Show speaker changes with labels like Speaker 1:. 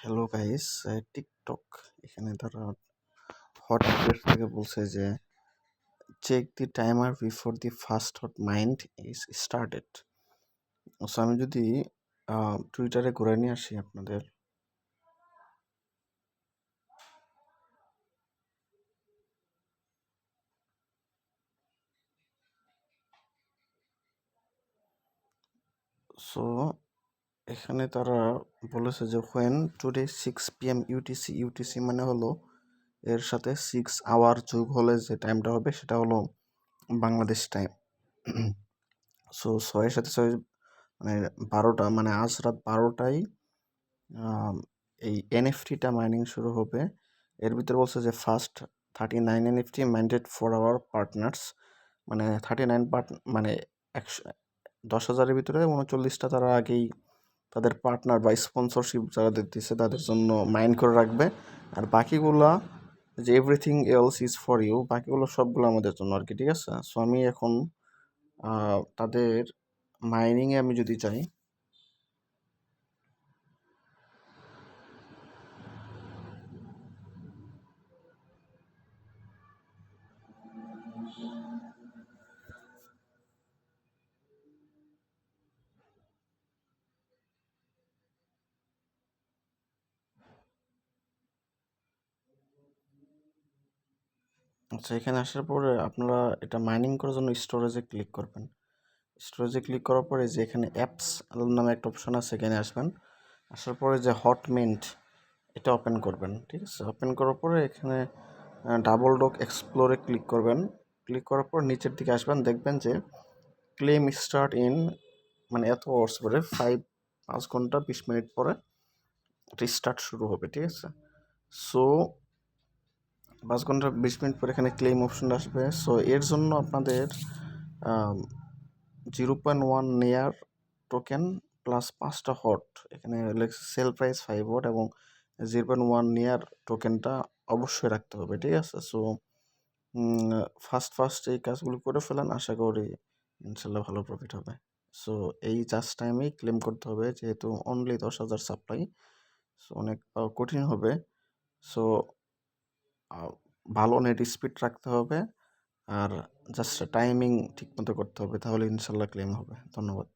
Speaker 1: Hello guys, TikTok এখানে তারা hot update থেকে বলছে যে check the timer before the first hot mind is started. So আমি যদি টুইটারে ঘুরে নিয়ে আসি আপনাদের, সো এখানে তারা বলেছে যে হোয়েন টুডে 6 PM ইউটিসি মানে হলো এর সাথে 6 আওয়ার যোগ হলে যে টাইমটা হবে সেটা হলো বাংলাদেশ টাইম। সো 6 এর সাথে 6 মানে 12টা, মানে আজ রাত 12টায় এই এনএফটিটা মাইনিং শুরু হবে। এর ভিতরে বলছে যে first 39 NFT minded for our partners, মানে 39 মানে 10,000-এর ভিতরে 39টা তারা আগেই তাদের পার্টনার বা স্পন্সরশিপ যারা দিতেছে তাদের জন্য মাইন্ড করে রাখবে। আর বাকিগুলা যে everything else is for you, বাকিগুলো সবগুলো আমাদের জন্য আর কি, ঠিক আছে। সো আমি এখন তাদের মাইনিংয়ে আমি যদি চাই, আচ্ছা এখানে আসার পরে আপনারা এটা মাইনিং করার জন্য স্টোরেজে ক্লিক করবেন। স্টোরেজে ক্লিক করার পরে যে এখানে অ্যাপস নামে একটা অপশন আছে, এখানে আসবেন। আসার পরে যে হটমিন্ট এটা ওপেন করবেন, ঠিক আছে। ওপেন করার পরে এখানে ডাবল ডক এক্সপ্লোরে ক্লিক করবেন। ক্লিক করার পর নিচের দিকে আসবেন, দেখবেন যে ক্লেম স্টার্ট ইন, মানে এত আওয়ার্স পরে 5 ঘন্টা 20 মিনিট পরে রিস্টার্ট শুরু হবে, ঠিক আছে। সো 5 ঘন্টা 20 মিনিট পরে এখানে ক্লেম অপশন আসবে। সো এর জন্য আপনাদের 0.1 নেয়ার টোকেন প্লাস 5টা হট, এখানে সেল প্রাইস 5 হট এবং 0.1 নেয়ার টোকেনটা অবশ্যই রাখতে হবে, ঠিক আছে। সো ফার্স্ট এই কাজগুলো করে ফেলেন, আশা করি ইনশাল্লাহ ভালো প্রফিট হবে। সো এই জাস্ট টাইমেই ক্লেম করতে হবে, যেহেতু অনলি 10,000 সাপ্লাই, সো অনেক কঠিন হবে। সো ভালো নেট স্পিড রাখতে হবে আর জাস্ট টাইমিং ঠিক মতো করতে হবে, তাহলে ইনশাল্লাহ ক্লেম হবে। ধন্যবাদ।